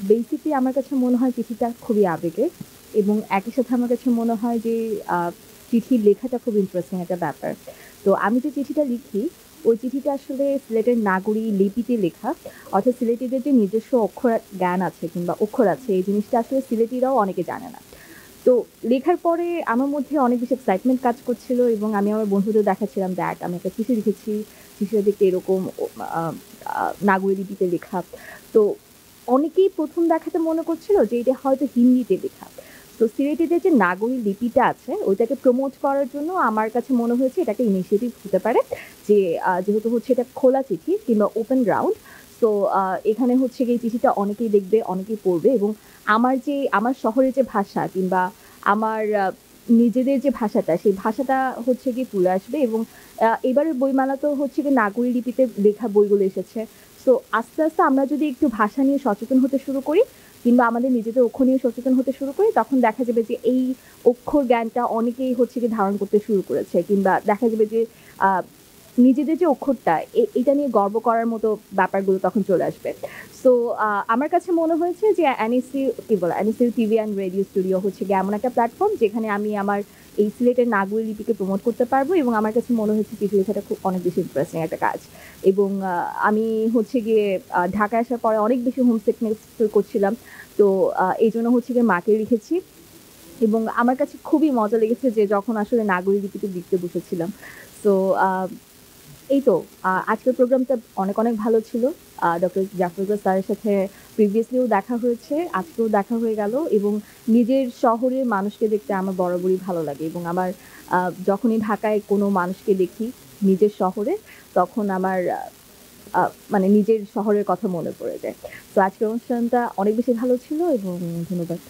Basically আমার কাছে মনে হয় চিঠিটা খুবই আবেগের এবং একই সাথে আমার কাছে মনে হয় যে আ চিঠি লেখাটা খুব ইন্টারেস্টিং একটা ব্যাপার। তো আমি যে চিঠিটা লিখি, ওই চিঠিটা আসলে সিলেটের নাগরী লিপিতে লেখা। অর্থাৎ সিলেটিদের যে নিজস্ব অক্ষর জ্ঞান আছে কিংবা অক্ষর আছে, এই জিনিসটা আসলে সিলেটিরাও অনেকে জানে না। তো লেখার পরে আমার মধ্যে অনেক বেশি এক্সাইটমেন্ট কাজ করছিল এবং আমি আমার বন্ধুদের দেখাচ্ছিলাম, "দেখ আমি একটা চিঠি লিখেছি। চিঠিটা দেখতে এরকম আ আ নাগরী লিপিতে লেখা।" তো অনেকেই ১ম দেখাতে মনে করছিল যে এটা হয়তো হিন্দিতে লেখা। তো সিলেটিদের যে নাগরী লিপিটা আছে ওইটাকে প্রমোট করার জন্য আমার কাছে মনে হয়েছে এটা একটা ইনিশিয়েটিভ হতে পারে। যে যেহেতু হচ্ছে এটা খোলা চিঠি কিংবা ওপেন গ্রাউন্ড। সো এখানে হচ্ছে গিয়ে এই চিঠিটা অনেকেই দেখবে, অনেকেই পড়বে এবং আমার শহরের যে ভাষা কিংবা আমার নিজেদের যে ভাষাটা, সেই ভাষাটা হচ্ছে গিয়ে তুলে আসবে এবং এবারের বইমেলাতেও হচ্ছে গিয়ে নাগরী লিপিতে লেখা বইগুলো এসেছে। সো আস্তে, আস্তে আমরা যদি একটু ভাষা নিয়ে সচেতন হতে শুরু করি কিংবা আমাদের নিজেদের অক্ষর নিয়ে সচেতন হতে শুরু করি, তখন দেখা যাবে যে এই অক্ষর জ্ঞানটা অনেকেই হচ্ছে গিয়ে ধারণ করতে শুরু করেছে কিংবা দেখা যাবে যে আ নিজেদের যে অক্ষরটা এটা নিয়ে গর্ব করার মতো ব্যাপারগুলো তখন চলে আসবে। সো আমার কাছে মনে হয়েছে যে NSC TV and radio studio হচ্ছে গিয়ে এমন একটা প্ল্যাটফর্ম যেখানে আমি আমার এই সিলেটের নাগরী লিপিকে প্রমোট করতে পারবো এবং আমার কাছে মনে হচ্ছে চিঠি লেখাটা খুব অনেক বেশি ইন্টারেস্টিং একটা কাজ। এবং আমি হচ্ছে গিয়ে ঢাকায় আসার পরে অনেক বেশি হোমসিকনেস ফিল করছিলাম। তো এইজন্য হচ্ছে গিয়ে মাকে লিখেছি এবং আমার কাছে খুবই মজা লেগেছে যে যখন আসলে নাগরী লিপিতে লিখতে বসেছিলাম। সো আ এই তো আজকের প্রোগ্রামটা অনেক, অনেক ভালো ছিল। ডক্টর জাফর ইকবাল স্যারের সাথে প্রিভিয়াসলিও দেখা হয়েছে, আজকেও দেখা হয়ে গেল এবং নিজের শহরের মানুষকে দেখতে আমার বরাবরই ভালো লাগে এবং আমার আ যখনই ঢাকায় কোনো মানুষকে দেখি নিজের শহরে, তখন আমার আ মানে নিজের শহরের কথা মনে পড়ে যায়। তো আজকের অনুষ্ঠানটা অনেক বেশি ভালো ছিল এবং ধন্যবাদ।